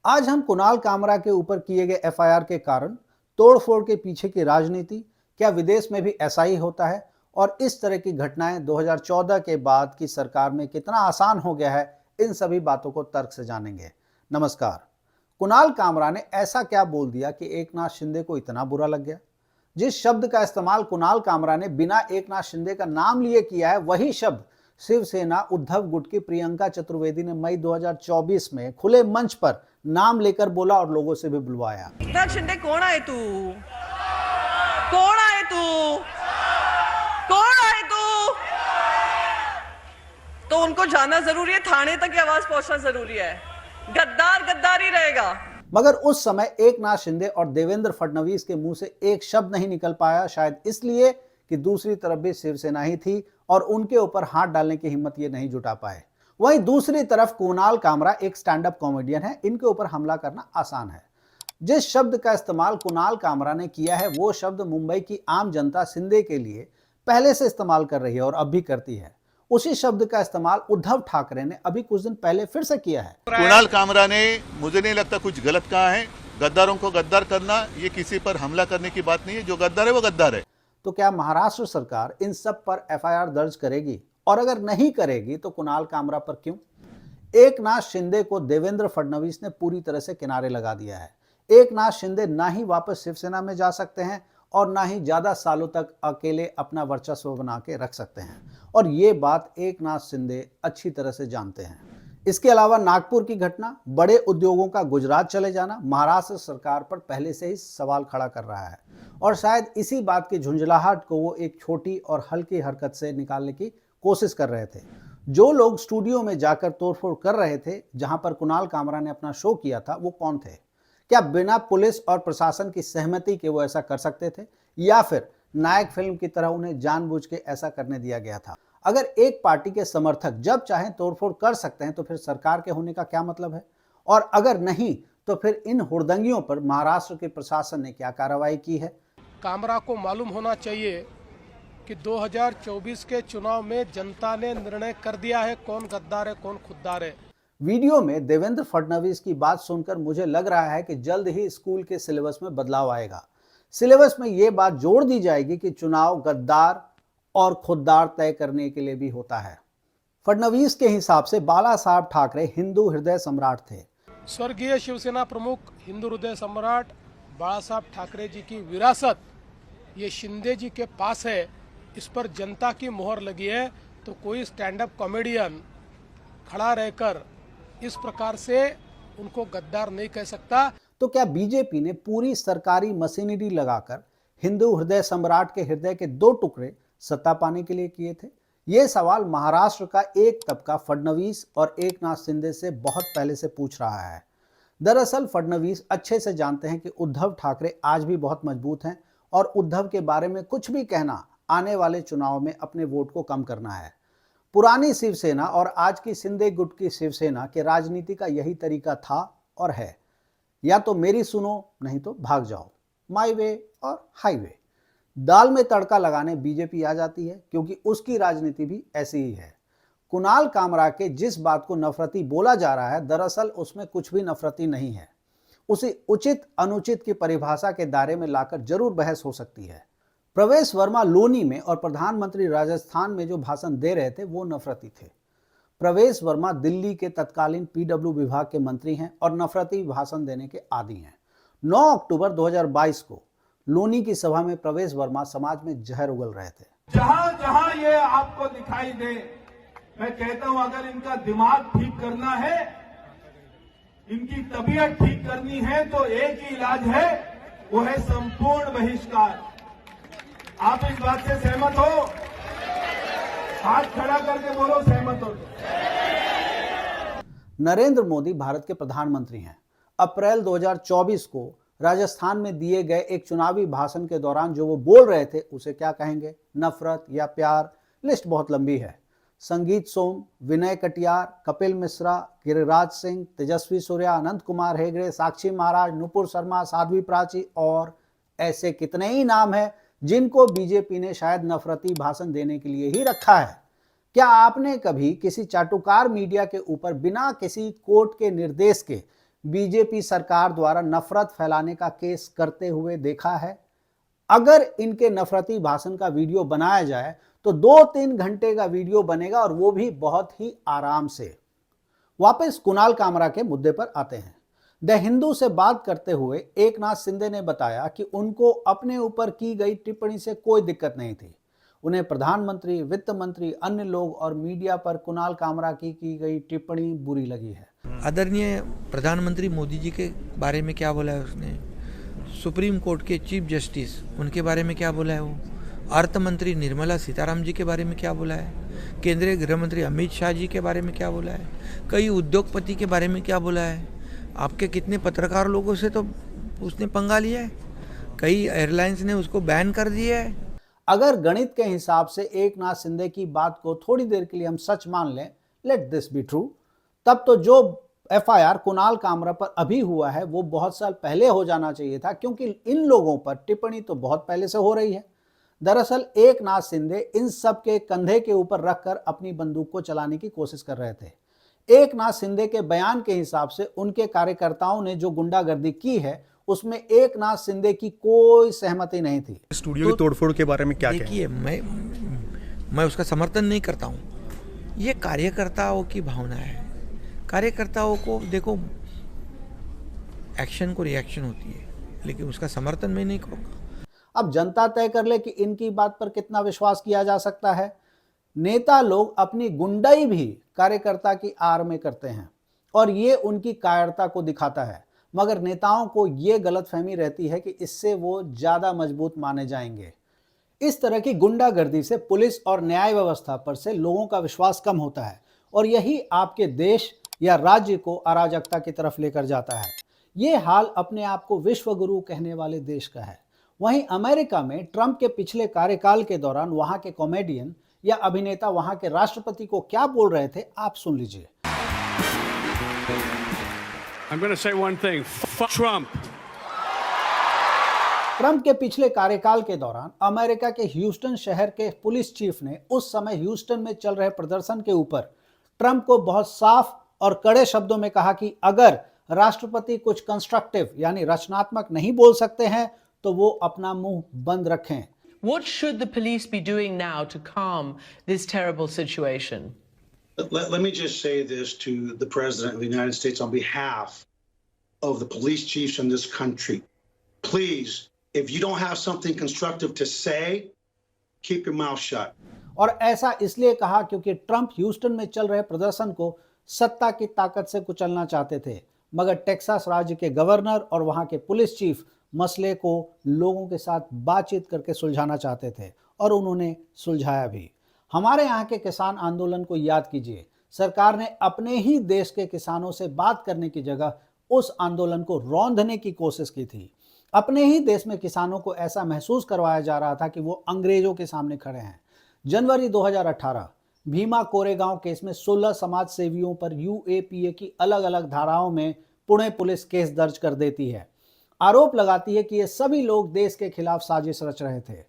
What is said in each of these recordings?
आज हम कुणाल कामरा के ऊपर किए गए एफआईआर के कारण, तोड़फोड़ के पीछे की राजनीति, क्या विदेश में भी ऐसा ही होता है और इस तरह की घटनाएं 2014 के बाद की सरकार में कितना आसान हो गया है, इन सभी बातों को तर्क से जानेंगे। नमस्कार। कुणाल कामरा ने ऐसा क्या बोल दिया कि एकनाथ शिंदे को इतना बुरा लग गया? जिस शब्द का इस्तेमाल कुणाल कामरा ने बिना एकनाथ शिंदे का नाम लिए किया है, वही शब्द शिवसेना उद्धव गुट की प्रियंका चतुर्वेदी ने मई 2024 में खुले मंच पर नाम लेकर बोला और लोगों से भी बुलवाया। एकनाथ शिंदे कौन आए तू? कौन आए तू? कौन आए तू? तो उनको जाना जरूरी है, थाने तक आवाज पहुंचना जरूरी है। गद्दार गद्दार ही रहेगा। मगर उस समय एकनाथ शिंदे और देवेंद्र फडणवीस के मुंह से एक शब्द नहीं निकल पाया, शायद इसलिए कि दूसरी तरफ भी शिवसेना ही थी और उनके ऊपर हाथ डालने की हिम्मत ये नहीं जुटा पाए। वहीं दूसरी तरफ कुणाल कामरा एक स्टैंड अप कॉमेडियन है, इनके ऊपर हमला करना आसान है। जिस शब्द का इस्तेमाल कुणाल कामरा ने किया है, वो शब्द मुंबई की आम जनता शिंदे के लिए पहले से इस्तेमाल कर रही है और अब भी करती है। उसी शब्द का इस्तेमाल उद्धव ठाकरे ने अभी कुछ दिन पहले फिर से किया है। कुणाल कामरा ने, मुझे नहीं लगता कुछ गलत कहा है। गद्दारों को गद्दार करना ये किसी पर हमला करने की बात नहीं है। जो गद्दार है वो गद्दार है। तो क्या महाराष्ट्र सरकार इन सब पर एफआईआर दर्ज करेगी? और अगर नहीं करेगी तो कुणाल कामरा पर क्यों? एकनाथ शिंदे को देवेंद्र फडणवीस ने पूरी तरह से किनारे लगा दिया है। एकनाथ शिंदे ना ही वापस शिवसेना में जा सकते हैं और ना ही ज्यादा सालों तक अकेले अपना वर्चस्व बना के रख सकते हैं, और ये बात एकनाथ शिंदे अच्छी तरह से जानते हैं। इसके अलावा नागपुर की घटना, बड़े उद्योगों का गुजरात चले जाना महाराष्ट्र सरकार पर पहले से ही सवाल खड़ा कर रहा है, और शायद इसी बात की झुंझलाहट को वो एक छोटी और हल्की हरकत से निकालने की कोशिश कर रहे थे। जो लोग स्टूडियो में जाकर तोड़फोड़ कर रहे थे जहां पर कुणाल कामरा ने अपना शो किया था, वो कौन थे? क्या बिना पुलिस और प्रशासन की सहमति के वो ऐसा कर सकते थे, या फिर नायक फिल्म की तरह उन्हें जानबूझ के ऐसा करने दिया गया था? अगर एक पार्टी के समर्थक जब चाहें तोड़फोड़ कर सकते हैं तो फिर सरकार के होने का क्या मतलब है? और अगर नहीं तो फिर इन हुड़दंगियों पर महाराष्ट्र के प्रशासन ने क्या कार्रवाई की है? कामरा को मालूम होना चाहिए कि 2024 के चुनाव में जनता ने निर्णय कर दिया है कौन गद्दार है कौन खुददार है। वीडियो में देवेंद्र फडणवीस की बात सुनकर मुझे लग रहा है कि जल्द ही स्कूल के सिलेबस में बदलाव आएगा। सिलेबस में यह बात जोड़ दी जाएगी कि चुनाव गद्दार और खुददार तय करने के लिए भी होता है। फडणवीस के हिसाब से बाला साहब ठाकरे हिंदू हृदय सम्राट थे। स्वर्गीय शिवसेना प्रमुख हिंदू हृदय सम्राट बाला साहब ठाकरे जी की विरासत ये शिंदे जी के पास है, इस पर जनता की मोहर लगी है। तो कोई स्टैंड अप कॉमेडियन खड़ा रहकर इस प्रकार से उनको गद्दार नहीं कह सकता। तो क्या बीजेपी ने पूरी सरकारी मशीनरी लगाकर हिंदू हृदय सम्राट के हृदय के दो टुकड़े सत्ता पाने के लिए किए थे? ये सवाल महाराष्ट्र का एक तबका फडणवीस और एकनाथ शिंदे से बहुत पहले से पूछ रहा है। दरअसल फडणवीस अच्छे से जानते हैं कि उद्धव ठाकरे आज भी बहुत मजबूत हैं और उद्धव के बारे में कुछ भी कहना आने वाले चुनाव में अपने वोट को कम करना है। पुरानी शिवसेना और आज की शिंदे गुट की शिवसेना के राजनीति का यही तरीका था और है। या तो मेरी सुनो, नहीं तो भाग जाओ, माई वे और हाईवे। दाल में तड़का लगाने बीजेपी आ जाती है, क्योंकि उसकी राजनीति भी ऐसी ही है। कुणाल कामरा के जिस बात को नफरती बोला जा रहा है, दरअसल उसमें कुछ भी नफरती नहीं है। उसे उचित अनुचित की परिभाषा के दायरे में लाकर जरूर बहस हो सकती है। प्रवेश वर्मा लोनी में और प्रधानमंत्री राजस्थान में जो भाषण दे रहे थे वो नफरती थे। प्रवेश वर्मा दिल्ली के तत्कालीन पीडब्ल्यू विभाग के मंत्री हैं और नफरती भाषण देने के आदी हैं। 9 अक्टूबर 2022 को लोनी की सभा में प्रवेश वर्मा समाज में जहर उगल रहे थे। जहां जहां ये आपको दिखाई दे, मैं कहता हूं अगर इनका दिमाग ठीक करना है, इनकी तबीयत ठीक करनी है, तो एक ही इलाज है, वो है संपूर्ण बहिष्कार। आप इस बात से सहमत हो? हाथ खड़ा करके बोलो सहमत हो। नरेंद्र मोदी भारत के प्रधानमंत्री हैं। अप्रैल 2024 को राजस्थान में दिए गए एक चुनावी भाषण के दौरान जो वो बोल रहे थे, उसे क्या कहेंगे? नफरत या प्यार? लिस्ट बहुत लंबी है। संगीत सोम, विनय कटियार, कपिल मिश्रा, गिरिराज सिंह, तेजस्वी सूर्या, अनंत कुमार हेगड़े, साक्षी महाराज, नुपुर शर्मा, साध्वी प्राची और ऐसे कितने ही नाम हैं जिनको बीजेपी ने शायद नफरती भाषण देने के लिए ही रखा है। क्या आपने कभी किसी चाटुकार मीडिया के ऊपर बिना किसी कोर्ट के निर्देश के बीजेपी सरकार द्वारा नफरत फैलाने का केस करते हुए देखा है। अगर इनके नफरती भाषण का वीडियो बनाया जाए तो 2-3 घंटे का वीडियो बनेगा और वो भी बहुत ही आराम से। वापस कुणाल कामरा के मुद्दे पर आते हैं। द हिंदू से बात करते हुए एकनाथ शिंदे ने बताया कि उनको अपने ऊपर की गई टिप्पणी से कोई दिक्कत नहीं थी। उन्हें प्रधानमंत्री, वित्त मंत्री, अन्य लोग और मीडिया पर कुणाल कामरा की गई टिप्पणी बुरी लगी है। आदरणीय प्रधानमंत्री मोदी जी के बारे में क्या बोला है उसने, सुप्रीम कोर्ट के चीफ जस्टिस उनके बारे में क्या बोला है, वो अर्थ मंत्री निर्मला सीताराम जी के बारे में क्या बोला है, केंद्रीय गृह मंत्री अमित शाह जी के बारे में क्या बोला है, कई उद्योगपति के बारे में क्या बोला है, आपके कितने पत्रकार लोगों से तो उसने पंगा लिया है, कई एयरलाइंस ने उसको बैन कर दिया है। अगर गणित के हिसाब से एकनाथ शिंदे की बात को थोड़ी देर के लिए हम सच मान लें, लेट दिस बी ट्रू, तब तो जो एफआईआर कुणाल कामरा पर अभी हुआ है वो बहुत साल पहले हो जाना चाहिए था, क्योंकि इन लोगों पर टिप्पणी तो बहुत पहले से हो रही है। दरअसल एकनाथ शिंदे इन सब के कंधे के ऊपर रखकर अपनी बंदूक को चलाने की कोशिश कर रहे थे। एकनाथ शिंदे के बयान के हिसाब से उनके कार्यकर्ताओं ने जो गुंडागर्दी की है उसमें एकनाथ शिंदे की कोई सहमति नहीं थी। स्टूडियो की तोड़फोड़ के बारे में क्या कहें? देखिए, मैं उसका समर्थन नहीं करता हूँ। ये कार्यकर्ताओं की भावना है। कार्यकर्ताओं को देखो, एक्शन को रिएक्शन होती है, लेकिन उसका समर्थन मैं नहीं करूँगा। अब जनता तय कर ले कि इनकी बात पर कितना विश्वास किया जा सकता है। नेता लोग अपनी गुंडाई भी कार्यकर्ता की आड़ में करते हैं और ये उनकी कायरता को दिखाता है, मगर नेताओं को ये गलतफहमी रहती है कि इससे वो ज्यादा मजबूत माने जाएंगे। इस तरह की गुंडागर्दी से पुलिस और न्याय व्यवस्था पर से लोगों का विश्वास कम होता है और यही आपके देश या राज्य को अराजकता की तरफ लेकर जाता है। ये हाल अपने आप को विश्व गुरु कहने वाले देश का है। वहीं अमेरिका में ट्रंप के पिछले कार्यकाल के दौरान वहां के कॉमेडियन या अभिनेता वहां के राष्ट्रपति को क्या बोल रहे थे, आप सुन लीजिए। I'm going to say one thing. Fuck Trump. Trump के पिछले कार्यकाल के दौरान अमेरिका के ह्यूस्टन शहर के पुलिस चीफ ने उस समय ह्यूस्टन में चल रहे प्रदर्शन के ऊपर ट्रंप को बहुत साफ और कड़े शब्दों में कहा कि अगर राष्ट्रपति कुछ कंस्ट्रक्टिव यानी रचनात्मक नहीं बोल सकते हैं तो वो अपना मुंह बंद रखें। What should the police be doing now to calm this terrible situation? Let me just say this to the President of the United States on behalf of the police chiefs in this country. Please, if you don't have something constructive to say, keep your mouth shut. और ऐसा इसलिए कहा क्योंकि Trump Houston में चल रहे प्रदर्शन को सत्ता की ताकत से कुचलना चाहते थे, मगर टेक्सास राज्य के गवर्नर और वहां के पुलिस चीफ मसले को लोगों के साथ बातचीत करके सुलझाना चाहते थे और उन्होंने सुलझाया भी। हमारे यहाँ के किसान आंदोलन को याद कीजिए। सरकार ने अपने ही देश के किसानों से बात करने की जगह उस आंदोलन को रौंदने की कोशिश की थी। अपने ही देश में किसानों को ऐसा महसूस करवाया जा रहा था कि वो अंग्रेजों के सामने खड़े हैं। जनवरी 2018 भीमा कोरेगांव केस में 16 समाज सेवियों पर यूएपीए की अलग अलग धाराओं में पुणे पुलिस केस दर्ज कर देती है। आरोप लगाती है कि ये सभी लोग देश के खिलाफ साजिश रच रहे थे।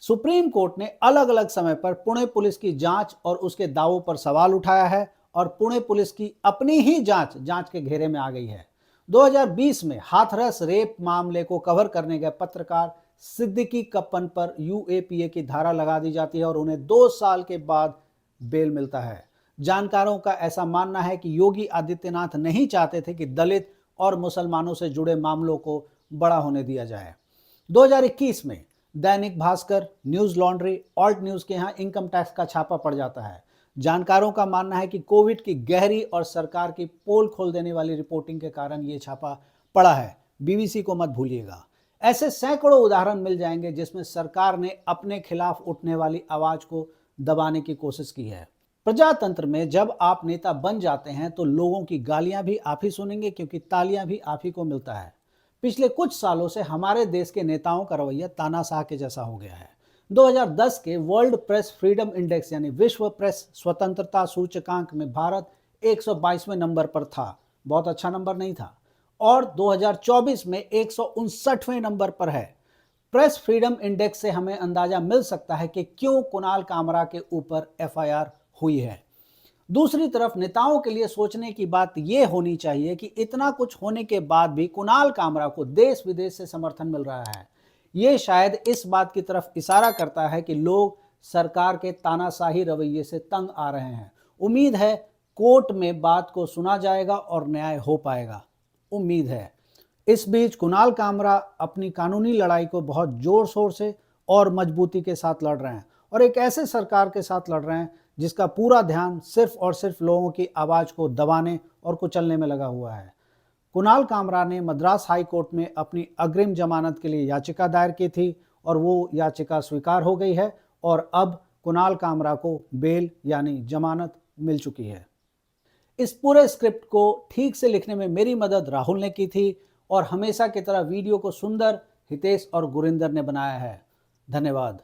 सुप्रीम कोर्ट ने अलग अलग समय पर पुणे पुलिस की जांच और उसके दावों पर सवाल उठाया है और पुणे पुलिस की अपनी ही जांच के घेरे में आ गई है। 2020 में हाथरस रेप मामले को कवर करने गए पत्रकार सिद्दीकी कप्पन पर यूएपीए की धारा लगा दी जाती है और उन्हें 2 साल के बाद बेल मिलता है। जानकारों का ऐसा मानना है कि योगी आदित्यनाथ नहीं चाहते थे कि दलित और मुसलमानों से जुड़े मामलों को बड़ा होने दिया जाए। 2021 में Dainik Bhaskar, news laundry, alt news के यहाँ इनकम टैक्स का छापा पड़ जाता है। जानकारों का मानना है कि कोविड की गहरी और सरकार की पोल खोल देने वाली रिपोर्टिंग के कारण ये छापा पड़ा है। बीबीसी को मत भूलिएगा। ऐसे सैकड़ों उदाहरण मिल जाएंगे जिसमें सरकार ने अपने खिलाफ उठने वाली आवाज को दबाने की कोशिश की है। प्रजातंत्र में जब आप नेता बन जाते हैं तो लोगों की गालियां भी आप ही सुनेंगे, क्योंकि तालियां भी आप ही को मिलता है। पिछले कुछ सालों से हमारे देश के नेताओं का रवैया तानाशाह के जैसा हो गया है। 2010 के वर्ल्ड प्रेस फ्रीडम इंडेक्स यानी विश्व प्रेस स्वतंत्रता सूचकांक में भारत 122वें नंबर पर था। बहुत अच्छा नंबर नहीं था। और 2024 में 159वें नंबर पर है। प्रेस फ्रीडम इंडेक्स से हमें अंदाजा मिल सकता है कि क्यों कुणाल कामरा के ऊपर एफआईआर हुई है। दूसरी तरफ नेताओं के लिए सोचने की बात यह होनी चाहिए कि इतना कुछ होने के बाद भी कुणाल कामरा को देश विदेश से समर्थन मिल रहा है। ये शायद इस बात की तरफ इशारा करता है कि लोग सरकार के तानाशाही रवैये से तंग आ रहे हैं। उम्मीद है कोर्ट में बात को सुना जाएगा और न्याय हो पाएगा, उम्मीद है। इस बीच कुणाल कामरा अपनी कानूनी लड़ाई को बहुत जोर शोर से और मजबूती के साथ लड़ रहे हैं और एक ऐसे सरकार के साथ लड़ रहे हैं जिसका पूरा ध्यान सिर्फ और सिर्फ लोगों की आवाज को दबाने और कुचलने में लगा हुआ है। कुणाल कामरा ने मद्रास हाई कोर्ट में अपनी अग्रिम जमानत के लिए याचिका दायर की थी और वो याचिका स्वीकार हो गई है और अब कुणाल कामरा को बेल यानी जमानत मिल चुकी है। इस पूरे स्क्रिप्ट को ठीक से लिखने में मेरी मदद राहुल ने की थी और हमेशा की तरह वीडियो को सुंदर हितेश और गुरिंदर ने बनाया है। धन्यवाद।